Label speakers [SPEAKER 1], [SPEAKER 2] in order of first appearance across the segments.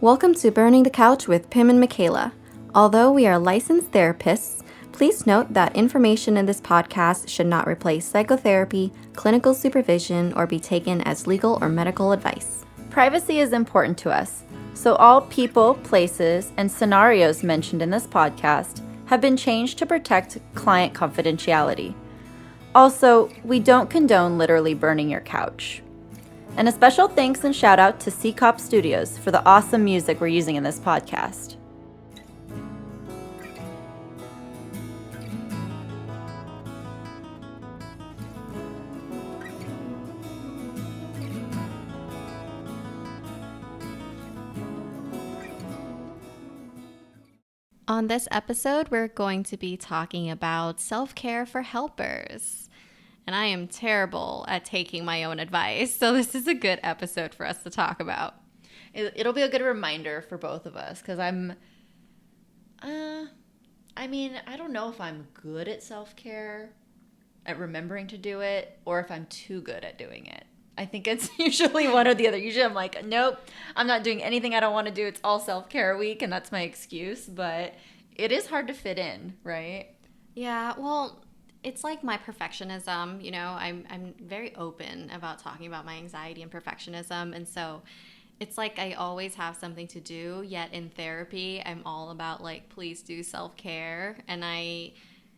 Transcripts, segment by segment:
[SPEAKER 1] Welcome to Burning the Couch with Pim and Michaela. Although we are licensed therapists, please note that information in this podcast should not replace psychotherapy, clinical supervision, or be taken as legal or medical advice.
[SPEAKER 2] Privacy is important to us, so all people, places, and scenarios mentioned in this podcast have been changed to protect client confidentiality. Also, we don't condone literally burning your couch. And a special thanks and shout out to C-Cop Studios for the awesome music we're using in this podcast.
[SPEAKER 1] On this episode, we're going to be talking about self-care for helpers. And I am terrible at taking my own advice, so this is a good episode for us to talk about.
[SPEAKER 2] It'll be a good reminder for both of us, because I don't know if I'm good at self-care, at remembering to do it, or if I'm too good at doing it. I think it's usually one or the other. Usually I'm like, nope, I'm not doing anything I don't want to do. It's all self-care week, and that's my excuse. But it is hard to fit in, right?
[SPEAKER 1] Yeah, well, it's like my perfectionism. I'm very open about talking about my anxiety and perfectionism. And so it's like I always have something to do. Yet in therapy, I'm all about like, please do self-care. And I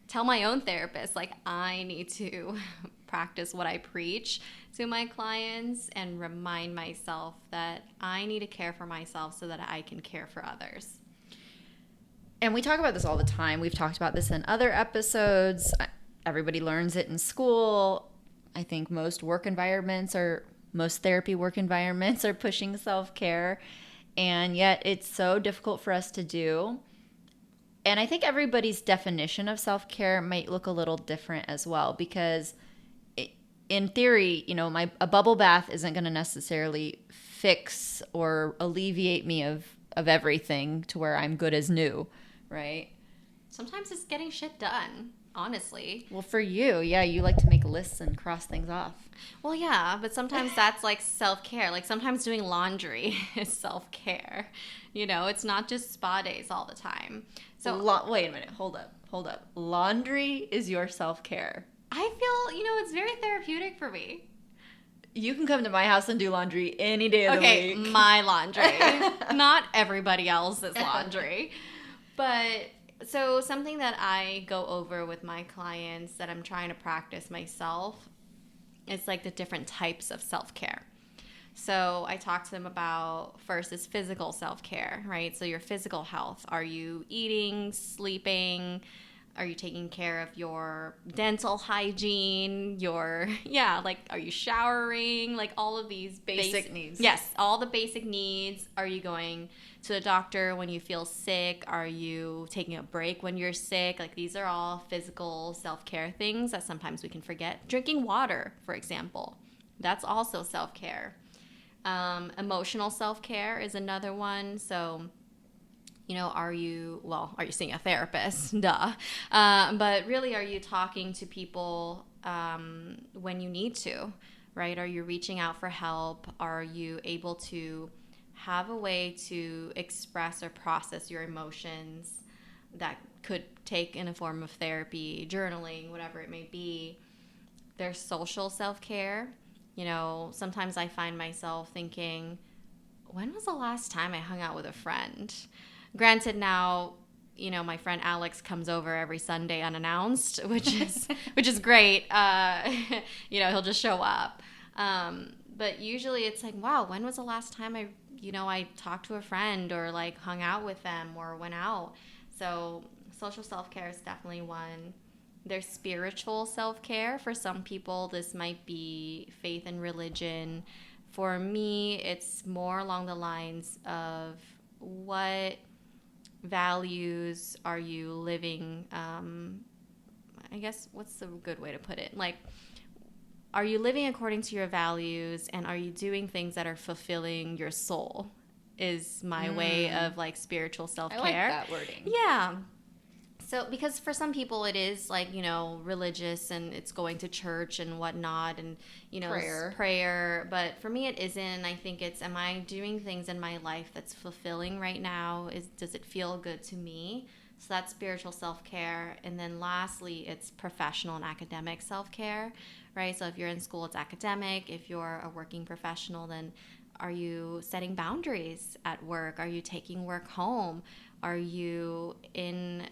[SPEAKER 1] tell my own therapist, like, I need to practice what I preach to my clients and remind myself that I need to care for myself so that I can care for others.
[SPEAKER 2] And we talk about this all the time. We've talked about this in other episodes. Everybody learns it in school. I think most therapy work environments are pushing self-care. And yet it's so difficult for us to do. And I think everybody's definition of self-care might look a little different as well, because in theory, a bubble bath isn't going to necessarily fix or alleviate me of everything to where I'm good as new, right?
[SPEAKER 1] Sometimes it's getting shit done, honestly.
[SPEAKER 2] Well, for you, yeah, you like to make lists and cross things off.
[SPEAKER 1] Well, yeah, but sometimes that's like self-care. Like sometimes doing laundry is self-care. It's not just spa days all the time. So
[SPEAKER 2] wait a minute, hold up. Laundry is your self-care.
[SPEAKER 1] I feel, it's very therapeutic for me.
[SPEAKER 2] You can come to my house and do laundry any day of the week.
[SPEAKER 1] Okay, my laundry. Not everybody else's laundry. But so something that I go over with my clients that I'm trying to practice myself is like the different types of self-care. So I talk to them about, first is physical self-care, right? So your physical health. Are you eating, sleeping? Are you taking care of your dental hygiene? Are you showering? Like all of these
[SPEAKER 2] basic needs.
[SPEAKER 1] Yes, all the basic needs. Are you going to the doctor when you feel sick? Are you taking a break when you're sick? Like these are all physical self-care things that sometimes we can forget. Drinking water, for example. That's also self-care. Emotional self-care is another one. So are you seeing a therapist? Duh. But really, are you talking to people when you need to, right? Are you reaching out for help? Are you able to have a way to express or process your emotions that could take in a form of therapy, journaling, whatever it may be? There's social self-care. Sometimes I find myself thinking, when was the last time I hung out with a friend? Granted, now, my friend Alex comes over every Sunday unannounced, which is great. He'll just show up. But usually it's like, wow, when was the last time I talked to a friend or like hung out with them or went out? So social self-care is definitely one. There's spiritual self-care. For some people, this might be faith and religion. For me, it's more along the lines of what values are you living? I guess, what's the good way to put it? Like, are you living according to your values, and are you doing things that are fulfilling your soul? Is my way of like spiritual self-care.
[SPEAKER 2] I like that wording.
[SPEAKER 1] Yeah. So, because for some people it is like, religious and it's going to church and whatnot and,
[SPEAKER 2] Prayer.
[SPEAKER 1] prayer. But for me, it isn't. I think it's, am I doing things in my life that's fulfilling right now? Does it feel good to me? So that's spiritual self care. And then lastly, it's professional and academic self care, right? So if you're in school, it's academic. If you're a working professional, then are you setting boundaries at work? Are you taking work home? Are you in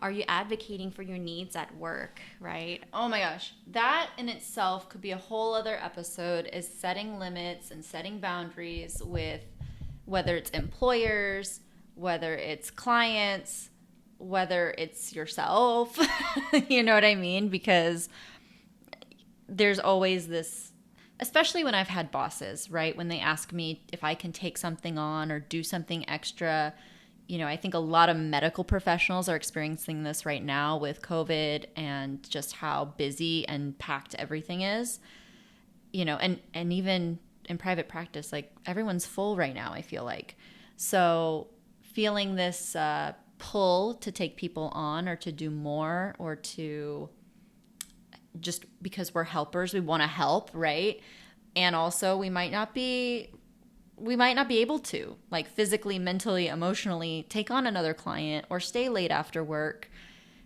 [SPEAKER 1] are you advocating for your needs at work, right?
[SPEAKER 2] Oh my gosh. That in itself could be a whole other episode, is setting limits and setting boundaries with whether it's employers, whether it's clients, whether it's yourself. You know what I mean? Because there's always this, especially when I've had bosses, right? When they ask me if I can take something on or do something extra. I think a lot of medical professionals are experiencing this right now with COVID and just how busy and packed everything is. And even in private practice, like everyone's full right now, I feel like. So feeling this pull to take people on or to do more or to just because we're helpers, we want to help, right? And also we might not be able to, like, physically, mentally, emotionally take on another client or stay late after work.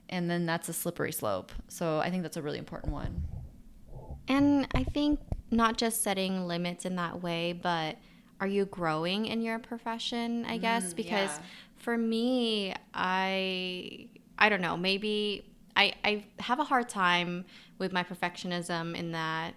[SPEAKER 2] And then that's a slippery slope. So I think that's a really important one.
[SPEAKER 1] And I think not just setting limits in that way, but are you growing in your profession, I guess? Because
[SPEAKER 2] Yeah.
[SPEAKER 1] for me, I don't know, maybe I have a hard time with my perfectionism in that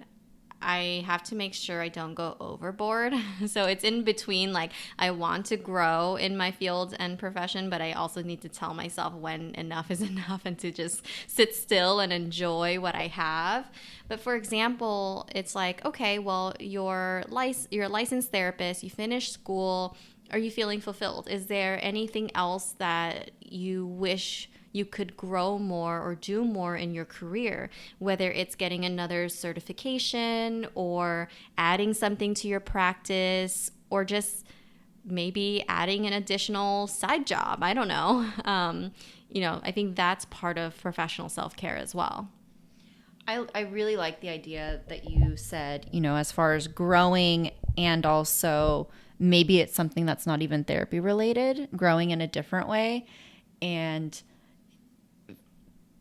[SPEAKER 1] I have to make sure I don't go overboard. So it's in between, like, I want to grow in my field and profession, but I also need to tell myself when enough is enough and to just sit still and enjoy what I have. But for example, it's like, okay, well, you're a licensed therapist, you finished school. Are you feeling fulfilled? Is there anything else that you wish you could grow more or do more in your career, whether it's getting another certification or adding something to your practice or just maybe adding an additional side job? I don't know. I think that's part of professional self-care as well.
[SPEAKER 2] I really like the idea that you said, as far as growing, and also maybe it's something that's not even therapy related, growing in a different way. And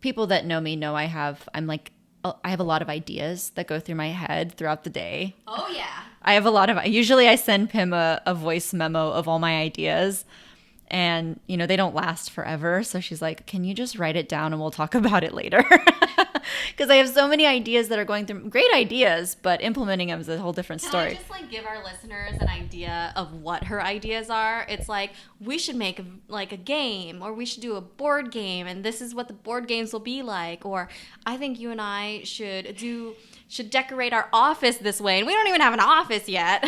[SPEAKER 2] people that know me know I have a lot of ideas that go through my head throughout the day.
[SPEAKER 1] Oh, yeah.
[SPEAKER 2] Usually I send Pim a voice memo of all my ideas, and they don't last forever. So she's like, can you just write it down and we'll talk about it later? Because I have so many ideas that are going through, great ideas, but implementing them is a whole different story.
[SPEAKER 1] Can I just give our listeners an idea of what her ideas are? It's like, we should make a game, or we should do a board game, and this is what the board games will be like. Or I think you and I should decorate our office this way, and we don't even have an office yet.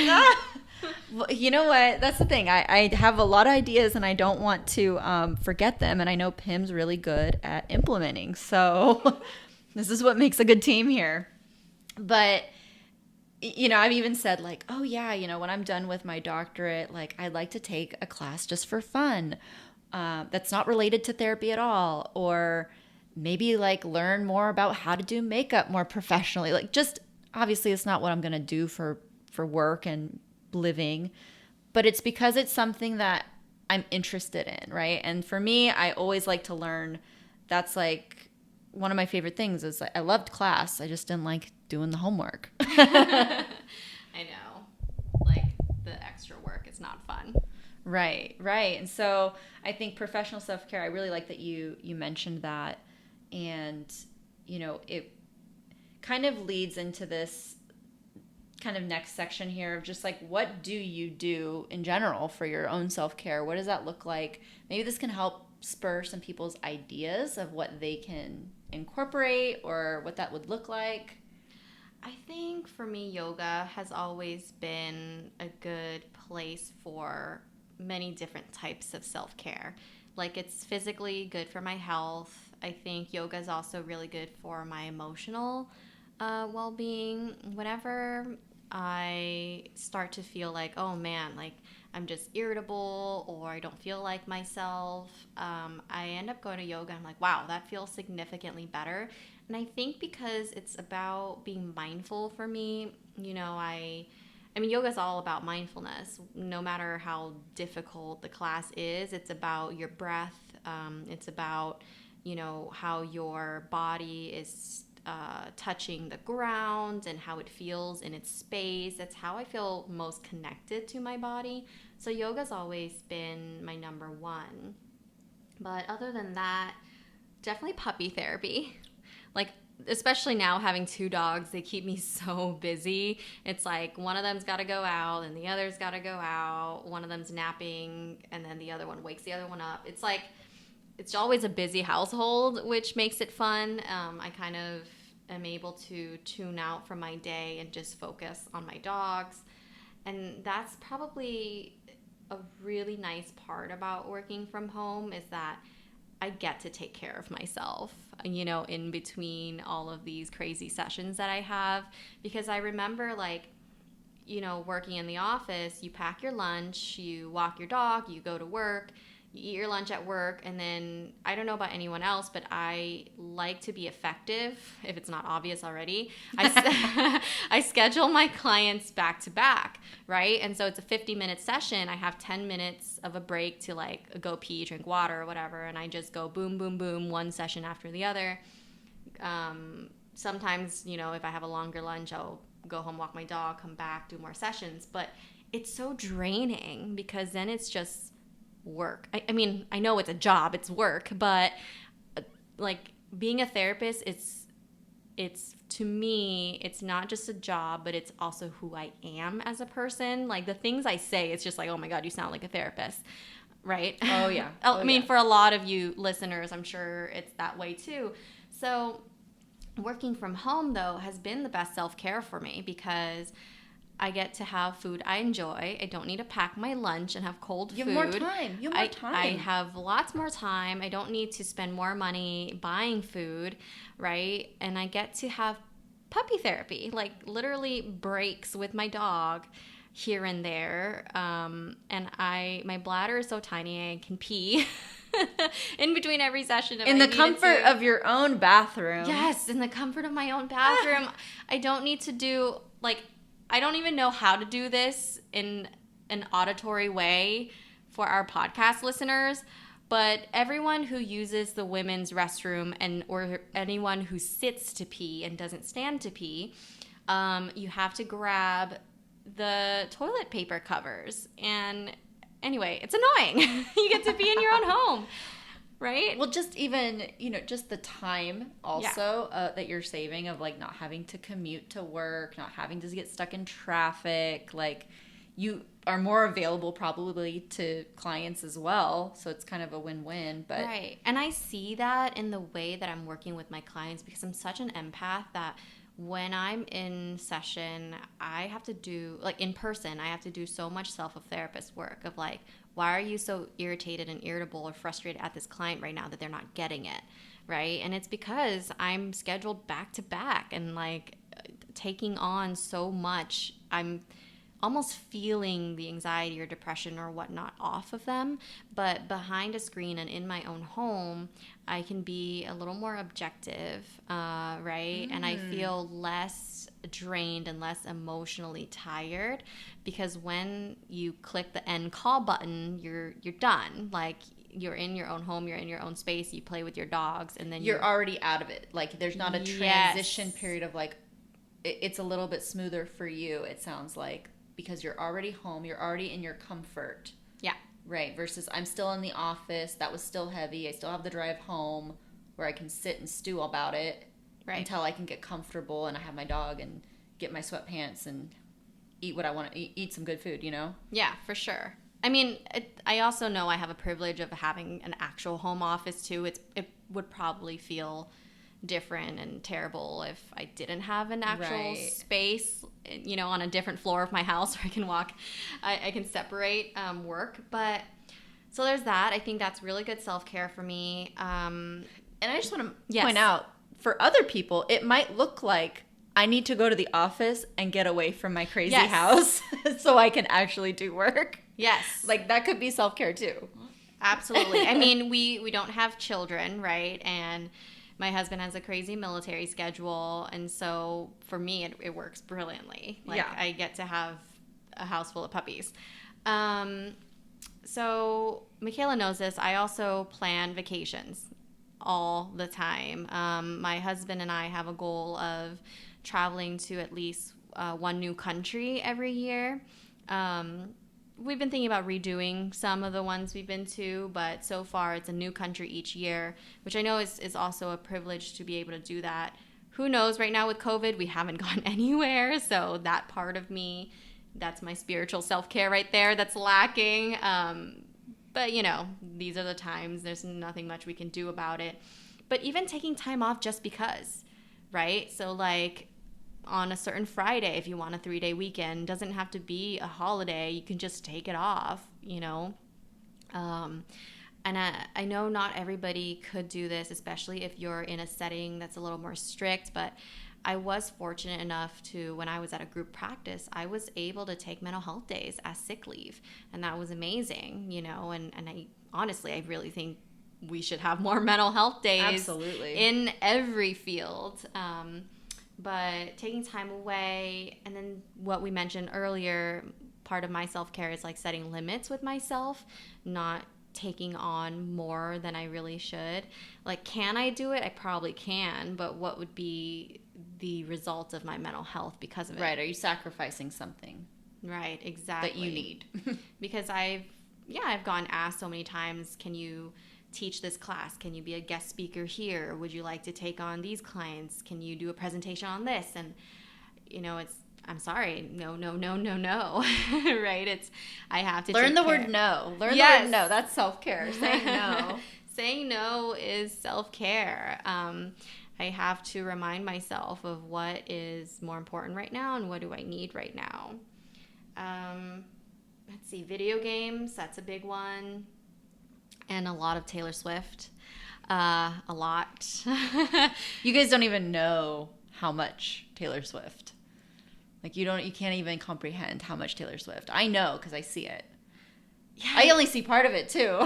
[SPEAKER 2] Well, you know what? That's the thing. I have a lot of ideas and I don't want to forget them. And I know Pim's really good at implementing. So this is what makes a good team here. But, I've even said like, oh yeah, when I'm done with my doctorate, like I'd like to take a class just for fun that's not related to therapy at all. Or maybe like learn more about how to do makeup more professionally. Like, just obviously it's not what I'm going to do for work and living, but it's because it's something that I'm interested in, right? And for me, I always like to learn. That's like one of my favorite things. Is I loved class, I just didn't like doing the homework.
[SPEAKER 1] I know, like the extra work is not fun.
[SPEAKER 2] Right. And so I think professional self-care, I really like that you mentioned that. And it kind of leads into this kind of next section here of just like, what do you do in general for your own self-care? What does that look like? Maybe this can help spur some people's ideas of what they can incorporate or what that would look like.
[SPEAKER 1] I think for me, yoga has always been a good place for many different types of self-care. Like, it's physically good for my health. I think yoga is also really good for my emotional well-being. Whenever I start to feel like, oh man, like I'm just irritable or I don't feel like myself, I end up going to yoga. I'm like, wow, that feels significantly better. And I think because it's about being mindful for me, I mean, yoga is all about mindfulness. No matter how difficult the class is, it's about your breath. It's about, how your body is touching the ground and how it feels in its space. That's how I feel most connected to my body. So yoga's always been my number one. But other than that, definitely puppy therapy. Like, especially now having two dogs, they keep me so busy. It's like one of them's got to go out and the other's got to go out. One of them's napping and then the other one wakes the other one up. It's like it's always a busy household, which makes it fun. I kind of am able to tune out from my day and just focus on my dogs. And that's probably a really nice part about working from home is that I get to take care of myself, in between all of these crazy sessions that I have. Because I remember, like, working in the office, you pack your lunch, you walk your dog, you go to work, you eat your lunch at work, and then I don't know about anyone else, but I like to be effective, if it's not obvious already. I schedule my clients back to back, right? And so it's a 50-minute session. I have 10 minutes of a break to like go pee, drink water or whatever, and I just go boom, boom, boom, one session after the other. Sometimes, if I have a longer lunch, I'll go home, walk my dog, come back, do more sessions. But it's so draining because then it's just work. I mean, I know it's a job, it's work, but like being a therapist, it's to me, it's not just a job, but it's also who I am as a person. Like the things I say, it's just like, oh my God, you sound like a therapist, right?
[SPEAKER 2] Oh yeah.
[SPEAKER 1] I mean, for a lot of you listeners, I'm sure it's that way too. So working from home though has been the best self-care for me because I get to have food I enjoy. I don't need to pack my lunch and have cold food.
[SPEAKER 2] You have more time.
[SPEAKER 1] I have lots more time. I don't need to spend more money buying food, right? And I get to have puppy therapy, like literally breaks with my dog here and there. And my bladder is so tiny I can pee in between every session.
[SPEAKER 2] In the comfort of your own bathroom.
[SPEAKER 1] Yes, in the comfort of my own bathroom. I don't need to do I don't even know how to do this in an auditory way for our podcast listeners, but everyone who uses the women's restroom or anyone who sits to pee and doesn't stand to pee, you have to grab the toilet paper covers. And anyway, it's annoying. You get to be in your own home. Right?
[SPEAKER 2] Well, just even, just the time also that you're saving of like not having to commute to work, not having to get stuck in traffic. Like you are more available probably to clients as well. So it's kind of a win-win. But
[SPEAKER 1] right. And I see that in the way that I'm working with my clients because I'm such an empath that when I'm in session, I have to do, like in person, I have to do so much self-therapist work of like, why are you so irritated and irritable or frustrated at this client right now that they're not getting it, right? And it's because I'm scheduled back to back and like taking on so much. I'm almost feeling the anxiety or depression or whatnot off of them. But behind a screen and in my own home, I can be a little more objective, right? And I feel less drained and less emotionally tired because when you click the end call button, you're done. Like you're in your own home, you're in your own space, you play with your dogs, and then
[SPEAKER 2] you're already out of it. Like there's not a transition period of like, it's a little bit smoother for you, it sounds like, because you're already home, you're already in your comfort.
[SPEAKER 1] Yeah.
[SPEAKER 2] Right, versus I'm still in the office, that was still heavy, I still have the drive home where I can sit and stew about it until I can get comfortable and I have my dog and get my sweatpants and eat what I want to eat some good food,
[SPEAKER 1] Yeah, for sure. I mean, I also know I have a privilege of having an actual home office too. It would probably feel different and terrible if I didn't have an actual space, on a different floor of my house where I can walk, I can separate work. But so there's that. I think that's really good self-care for me.
[SPEAKER 2] And I just want to point out, for other people, it might look like I need to go to the office and get away from my crazy
[SPEAKER 1] Yes.
[SPEAKER 2] house so I can actually do work.
[SPEAKER 1] Yes.
[SPEAKER 2] Like, that could be self-care too.
[SPEAKER 1] Absolutely. I mean, we don't have children, right? And my husband has a crazy military schedule, and so for me, it works brilliantly. Like,
[SPEAKER 2] Yeah.
[SPEAKER 1] I get to have a house full of puppies. So Michaela knows this. I also plan vacations all the time. My husband and I have a goal of traveling to at least one new country every year. We've been thinking about redoing some of the ones we've been to, but so far it's a new country each year, which I know is also a privilege to be able to do that. Who knows, right now with COVID, we haven't gone anywhere, so that part of me, that's my spiritual self-care right there that's lacking. But, you know, these are the times. There's nothing much we can do about it. But even taking time off just because, right? So, like, on a certain Friday, if you want a 3-day weekend, doesn't have to be a holiday. You can just take it off, you know? And I know not everybody could do this, especially if you're in a setting that's a little more strict, but I was fortunate enough to, when I was at a group practice, I was able to take mental health days as sick leave. And that was amazing, you know, and I honestly, I really think we should have more mental health days.
[SPEAKER 2] Absolutely.
[SPEAKER 1] In every field. But taking time away, and then what we mentioned earlier, part of my self-care is like setting limits with myself, not taking on more than I really should. Like, can I do it? I probably can, but what would be the result of my mental health because of it?
[SPEAKER 2] Right. Are you sacrificing something?
[SPEAKER 1] Right, exactly.
[SPEAKER 2] That you need.
[SPEAKER 1] Because I've gone asked so many times, can you teach this class? Can you be a guest speaker here? Would you like to take on these clients? Can you do a presentation on this? And, you know, I'm sorry, no, right? I have to
[SPEAKER 2] Learn the
[SPEAKER 1] care.
[SPEAKER 2] word no. Learn the
[SPEAKER 1] Yes.
[SPEAKER 2] word no. That's self-care. Saying no.
[SPEAKER 1] Saying no is self-care. I have to remind myself of what is more important right now and what do I need right now. Let's see, video games, that's a big one. And a lot of Taylor Swift. A lot.
[SPEAKER 2] You guys don't even know how much Taylor Swift. Like, you can't even comprehend how much Taylor Swift. I know because I see it.
[SPEAKER 1] Yeah,
[SPEAKER 2] I only see part of it too.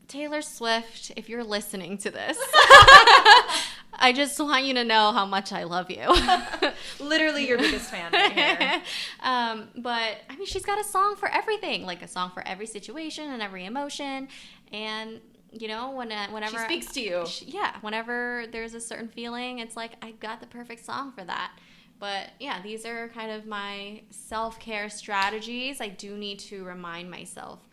[SPEAKER 1] Taylor Swift, if you're listening to this, I just want you to know how much I love you.
[SPEAKER 2] Literally your biggest fan right here.
[SPEAKER 1] But I mean, she's got a song for everything, like a song for every situation and every emotion. And, you know, whenever
[SPEAKER 2] She speaks to you.
[SPEAKER 1] Whenever there's a certain feeling, it's like, I got the perfect song for that. But yeah, these are kind of my self-care strategies. I do need to remind myself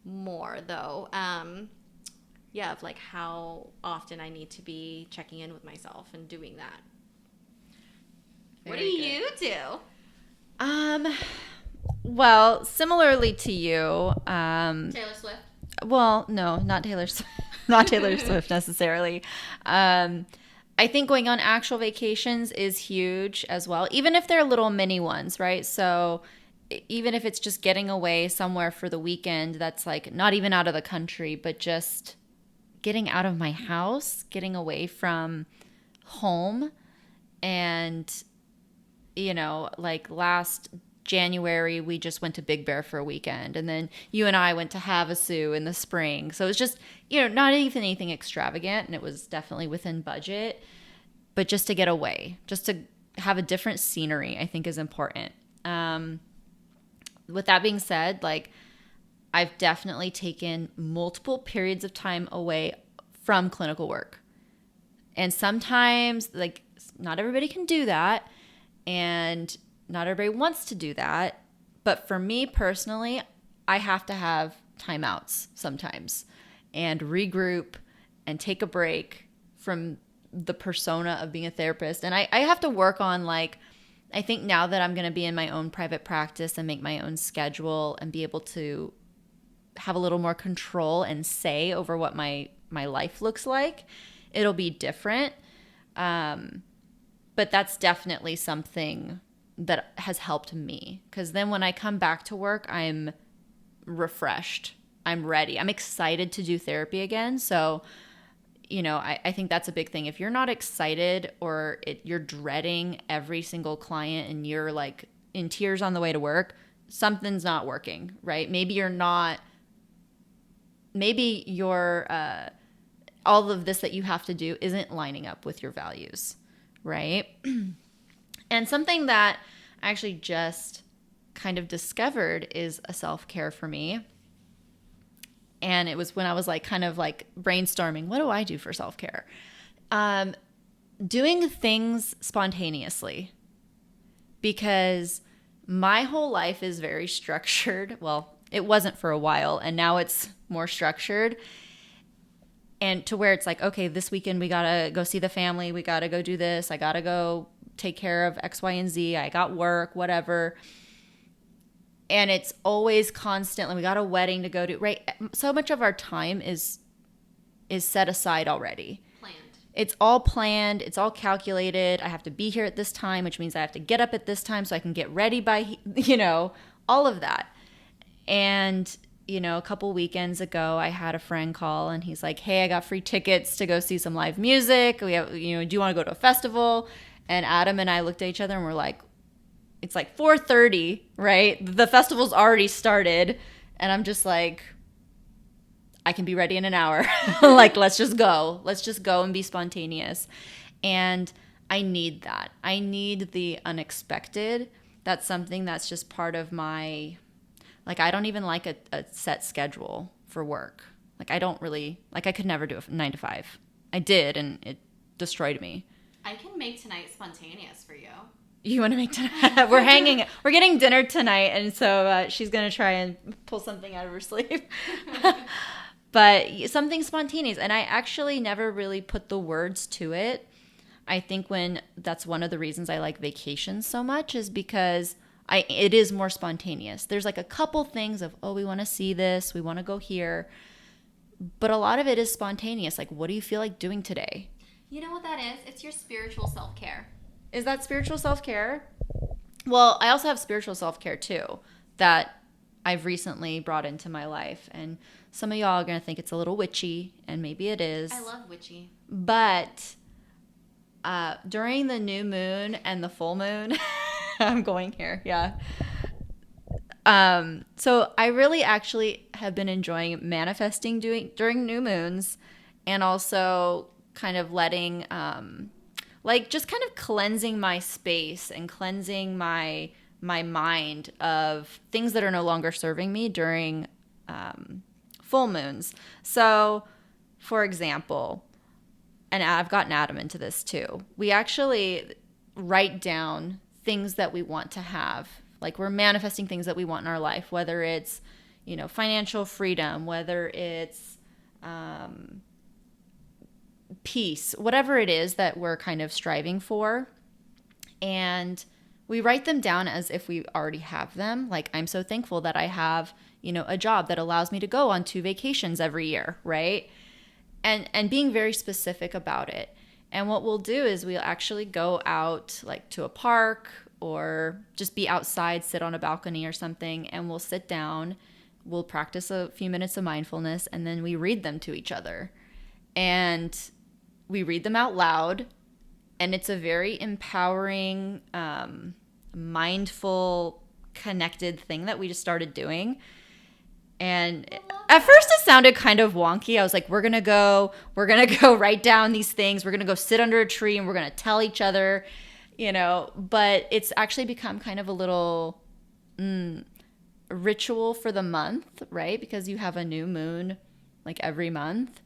[SPEAKER 1] more though. Of like how often I need to be checking in with myself and doing that. What do you do?
[SPEAKER 2] Well, similarly to you,
[SPEAKER 1] Taylor Swift?
[SPEAKER 2] well, no, not Taylor Swift. Not Taylor Swift necessarily. I think going on actual vacations is huge as well, even if they're little mini ones, right? So even if it's just getting away somewhere for the weekend that's like not even out of the country, but just getting out of my house, getting away from home. And, you know, like last January, we just went to Big Bear for a weekend. And then you and I went to Havasu in the spring. So it was just, you know, not even anything extravagant. And it was definitely within budget. But just to get away, just to have a different scenery, I think is important. With that being said, like, I've definitely taken multiple periods of time away from clinical work. And sometimes, like, not everybody can do that. And not everybody wants to do that. But for me personally, I have to have timeouts sometimes and regroup and take a break from the persona of being a therapist. And I have to work on, like, I think now that I'm going to be in my own private practice and make my own schedule and be able to have a little more control and say over what my life looks like, it'll be different. But that's definitely something that has helped me, because then when I come back to work, I'm refreshed. I'm ready. I'm excited to do therapy again. So, I think that's a big thing. If you're not excited or you're dreading every single client and you're like in tears on the way to work, something's not working, right? Maybe you're all of this that you have to do isn't lining up with your values, right? And something that I actually just kind of discovered is a self-care for me. And it was when I was like kind of like brainstorming, what do I do for self-care? Doing things spontaneously, because my whole life is very structured. Well, it wasn't for a while, and now it's more structured. And to where it's like, okay, this weekend we gotta go see the family. We gotta go do this. I gotta go take care of X, Y, and Z. I got work, whatever. And it's always constantly, we got a wedding to go to, right? So much of our time is set aside already.
[SPEAKER 1] Planned.
[SPEAKER 2] It's all planned. It's all calculated. I have to be here at this time, which means I have to get up at this time so I can get ready by, all of that. And, a couple weekends ago, I had a friend call and he's like, hey, I got free tickets to go see some live music. We have, do you want to go to a festival? And Adam and I looked at each other and we're like, it's like 4:30, right? The festival's already started. And I'm just like, I can be ready in an hour. Like, let's just go. Let's just go and be spontaneous. And I need that. I need the unexpected. That's something that's just part of my, like, I don't even like a set schedule for work. Like, I don't really, like, I could never do a 9 to 5. I did, and it destroyed me.
[SPEAKER 1] I can make tonight spontaneous for you.
[SPEAKER 2] You want to make tonight? We're getting dinner tonight, and so she's going to try and pull something out of her sleeve. But something spontaneous. And I actually never really put the words to it. I think that's one of the reasons I like vacations so much is because it is more spontaneous. There's like a couple things of, we want to see this, we want to go here. But a lot of it is spontaneous. Like, what do you feel like doing today?
[SPEAKER 1] You know what that is? It's your spiritual self-care.
[SPEAKER 2] Is that spiritual self-care? Well, I also have spiritual self-care too that I've recently brought into my life. And some of y'all are going to think it's a little witchy, and maybe it is.
[SPEAKER 1] I love witchy.
[SPEAKER 2] But during the new moon and the full moon, I'm going here, yeah. So I really actually have been enjoying manifesting during new moons, and also kind of letting just kind of cleansing my space and cleansing my mind of things that are no longer serving me during full moons. So, for example, and I've gotten Adam into this too, we actually write down things that we want to have. Like, we're manifesting things that we want in our life, whether it's, financial freedom, whether it's peace, whatever it is that we're kind of striving for. And we write them down as if we already have them. Like, I'm so thankful that I have, a job that allows me to go on 2 vacations every year, right? And being very specific about it. And what we'll do is we'll actually go out like to a park or just be outside, sit on a balcony or something, and we'll sit down, we'll practice a few minutes of mindfulness, and then we read them to each other. And we read them out loud, and it's a very empowering, mindful, connected thing that we just started doing. And at first it sounded kind of wonky. I was like, we're going to go write down these things. We're going to go sit under a tree and we're going to tell each other, but it's actually become kind of a little ritual for the month, right? Because you have a new moon like every month.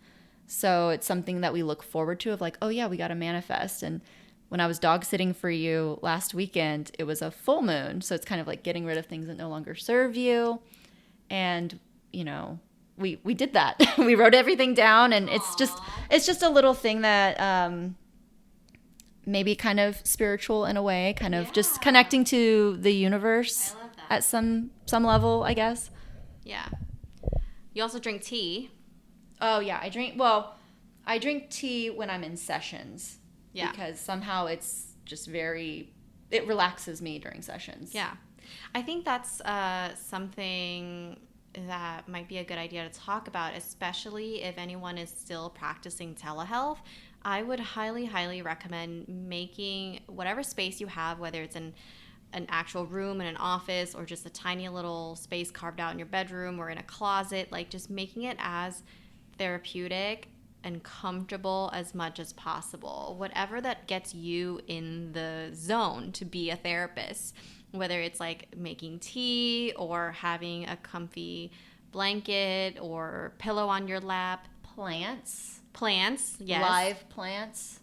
[SPEAKER 2] So it's something that we look forward to of like, oh yeah, we got to manifest. And when I was dog sitting for you last weekend, it was a full moon. So it's kind of like getting rid of things that no longer serve you. And, we did that. We wrote everything down, and
[SPEAKER 1] Aww.
[SPEAKER 2] it's just a little thing that maybe kind of spiritual in a way, kind of just connecting to the universe at some level, I guess.
[SPEAKER 1] Yeah. You also drink tea.
[SPEAKER 2] Oh yeah, I drink tea when I'm in sessions. Yeah. Because somehow it's just it relaxes me during sessions.
[SPEAKER 1] Yeah. I think that's something, that might be a good idea to talk about, especially if anyone is still practicing telehealth. I would highly, highly recommend making whatever space you have, whether it's an actual room in an office or just a tiny little space carved out in your bedroom or in a closet, like just making it as therapeutic and comfortable as much as possible. Whatever that gets you in the zone to be a therapist, whether it's like making tea or having a comfy blanket or pillow on your lap. Plants, yes.
[SPEAKER 2] Live plants.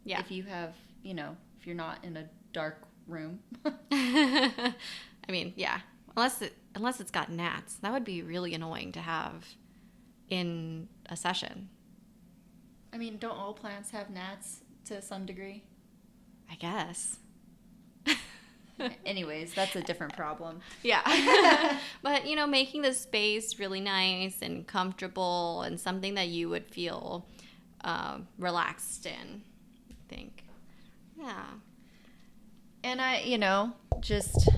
[SPEAKER 1] Yeah.
[SPEAKER 2] If you have, if you're not in a dark room.
[SPEAKER 1] I mean, yeah. Unless it's got gnats. That would be really annoying to have in a session.
[SPEAKER 2] I mean, don't all plants have gnats to some degree?
[SPEAKER 1] I guess.
[SPEAKER 2] Anyways, that's a different problem.
[SPEAKER 1] Yeah. But, making the space really nice and comfortable and something that you would feel relaxed in, I think. Yeah.
[SPEAKER 2] And just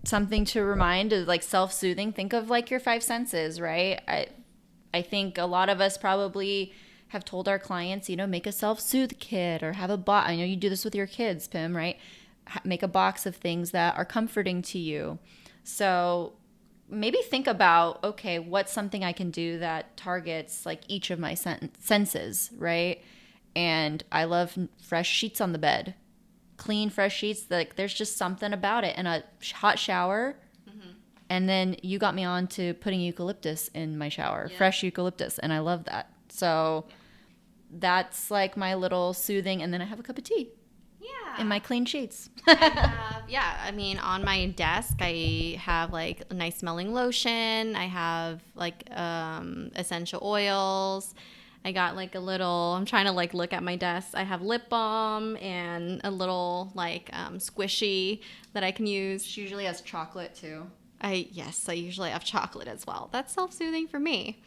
[SPEAKER 2] something to remind is like self-soothing. Think of like your five senses, right? I think a lot of us probably have told our clients, make a self-soothe kit or have a box. I know you do this with your kids, Pim, right? Make a box of things that are comforting to you. So maybe think about, okay, what's something I can do that targets like each of my senses, right? And I love fresh sheets on the bed. Clean, fresh sheets. Like there's just something about it. And a hot shower. Mm-hmm. And then you got me on to putting eucalyptus in my shower. Yeah. Fresh eucalyptus. And I love that. So that's like my little soothing. And then I have a cup of tea.
[SPEAKER 1] Yeah.
[SPEAKER 2] In my clean sheets.
[SPEAKER 1] I mean, on my desk, I have like a nice smelling lotion. I have like essential oils. I got like a little, I'm trying to like look at my desk. I have lip balm and a little like squishy that I can use.
[SPEAKER 2] She usually has chocolate too.
[SPEAKER 1] I usually have chocolate as well. That's self-soothing for me.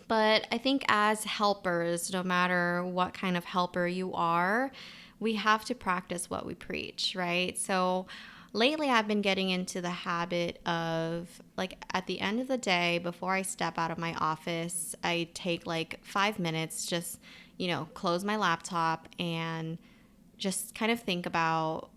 [SPEAKER 1] But I think as helpers, no matter what kind of helper you are, we have to practice what we preach, right? So lately I've been getting into the habit of like at the end of the day, before I step out of my office, I take like 5 minutes, just, close my laptop and just kind of think about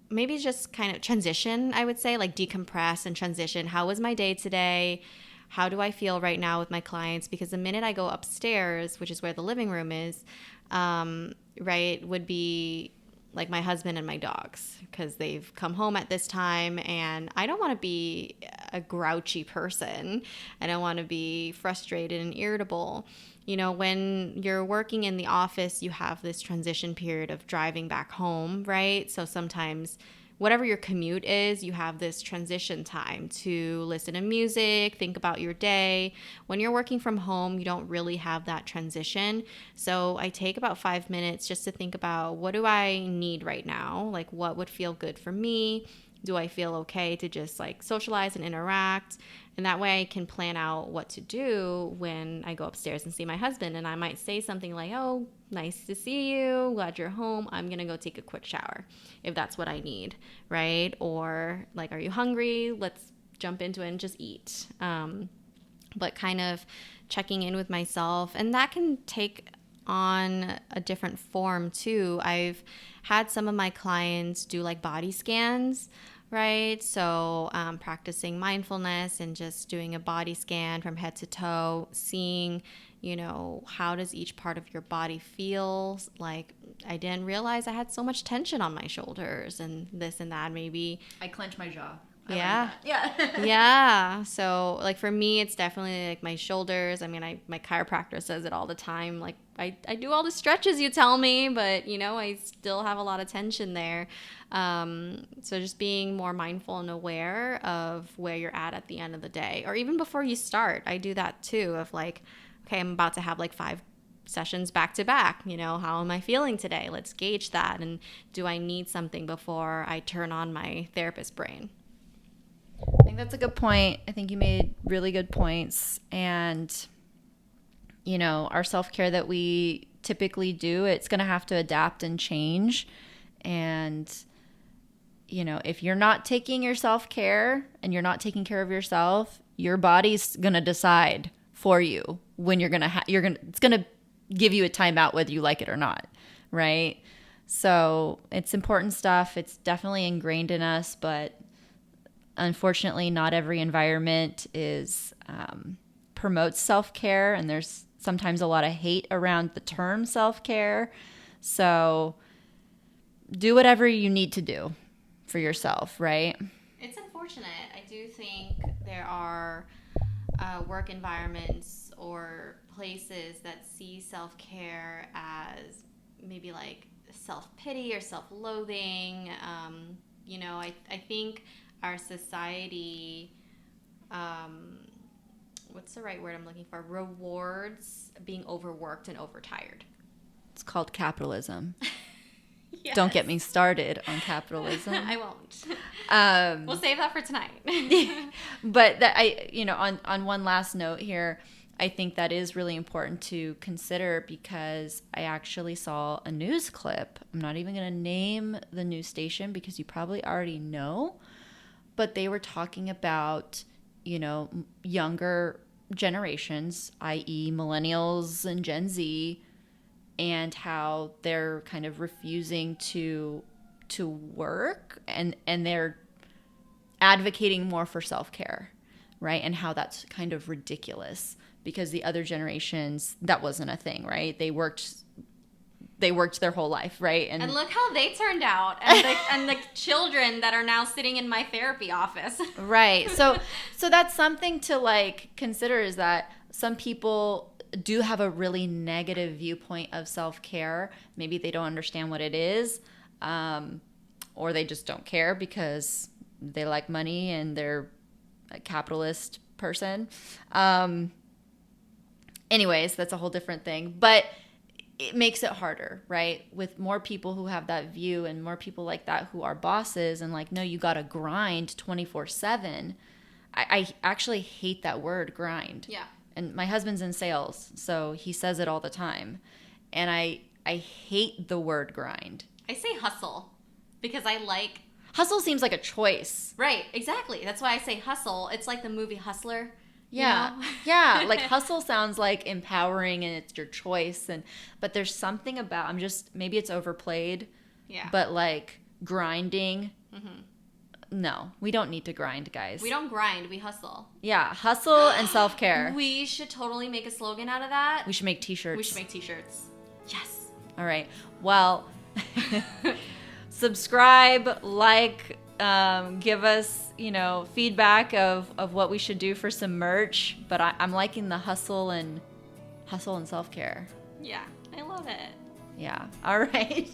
[SPEAKER 1] maybe just kind of transition, I would say, like decompress and transition. How was my day today? How do I feel right now with my clients? Because the minute I go upstairs, which is where the living room is, would be like my husband and my dogs because they've come home at this time and I don't want to be a grouchy person. I don't want to be frustrated and irritable. When you're working in the office, you have this transition period of driving back home, right? So sometimes whatever your commute is, you have this transition time to listen to music, think about your day. When you're working from home, you don't really have that transition. So I take about 5 minutes just to think about what do I need right now? Like what would feel good for me? Do I feel okay to just like socialize and interact? And that way I can plan out what to do when I go upstairs and see my husband. And I might say something like, oh, nice to see you. Glad you're home. I'm going to go take a quick shower if that's what I need, right? Or like, are you hungry? Let's jump into it and just eat. But kind of checking in with myself. And that can take on a different form too. I've had some of my clients do like body scans, right? So practicing mindfulness and just doing a body scan from head to toe, seeing, how does each part of your body feel? Like I didn't realize I had so much tension on my shoulders and this and that. Maybe
[SPEAKER 2] I clench my jaw.
[SPEAKER 1] Yeah. Yeah. So like for me, it's definitely like my shoulders. I mean, my chiropractor says it all the time. Like I do all the stretches you tell me, but I still have a lot of tension there. So just being more mindful and aware of where you're at the end of the day, or even before you start, I do that too of like, okay, I'm about to have like 5 sessions back to back. How am I feeling today? Let's gauge that. And do I need something before I turn on my therapist brain?
[SPEAKER 2] I think that's a good point. I think you made really good points. And, our self-care that we typically do, it's going to have to adapt and change. And if you're not taking your self-care and you're not taking care of yourself, your body's going to decide for you when it's going to give you a timeout whether you like it or not, right? So it's important stuff. It's definitely ingrained in us, but unfortunately not every environment promotes self-care, and there's sometimes a lot of hate around the term self-care. So do whatever you need to do for yourself, right?
[SPEAKER 1] It's unfortunate. I do think there are work environments or places that see self-care as maybe like self-pity or self-loathing. I think our society, what's the right word I'm looking for? Rewards being overworked and overtired.
[SPEAKER 2] It's called capitalism.
[SPEAKER 1] Yes.
[SPEAKER 2] Don't get me started on capitalism.
[SPEAKER 1] I won't. We'll save that for tonight.
[SPEAKER 2] But on one last note here, I think that is really important to consider because I actually saw a news clip. I'm not even going to name the news station because you probably already know, but they were talking about, younger generations, i.e. millennials and Gen Z, and how they're kind of refusing to work and they're advocating more for self-care, right? And how that's kind of ridiculous because the other generations, that wasn't a thing, right? They worked their whole life, right?
[SPEAKER 1] And look how they turned out, and the children that are now sitting in my therapy office.
[SPEAKER 2] Right. So that's something to consider, is that some people do have a really negative viewpoint of self-care. Maybe they don't understand what it is, or they just don't care because they like money and they're a capitalist person. Anyways, that's a whole different thing. But it makes it harder, right? With more people who have that view and more people like that who are bosses and no, you got to grind 24/7. I actually hate that word, grind.
[SPEAKER 1] Yeah.
[SPEAKER 2] And my husband's in sales, so he says it all the time. And I hate the word grind.
[SPEAKER 1] I say hustle because I like...
[SPEAKER 2] Hustle seems like a choice.
[SPEAKER 1] Right, exactly. That's why I say hustle. It's like the movie Hustler.
[SPEAKER 2] Yeah. Yeah, hustle sounds like empowering and it's your choice, but there's something about, maybe it's overplayed.
[SPEAKER 1] Yeah.
[SPEAKER 2] But grinding. Mm-hmm. No, we don't need to grind, guys.
[SPEAKER 1] We don't grind, we hustle.
[SPEAKER 2] Yeah, hustle and self-care.
[SPEAKER 1] We should totally make a slogan out of that.
[SPEAKER 2] We should make t-shirts.
[SPEAKER 1] Yes.
[SPEAKER 2] All right. Well, subscribe, give us, feedback of what we should do for some merch. But I'm liking the hustle and self-care.
[SPEAKER 1] Yeah, I love it.
[SPEAKER 2] Yeah. All right.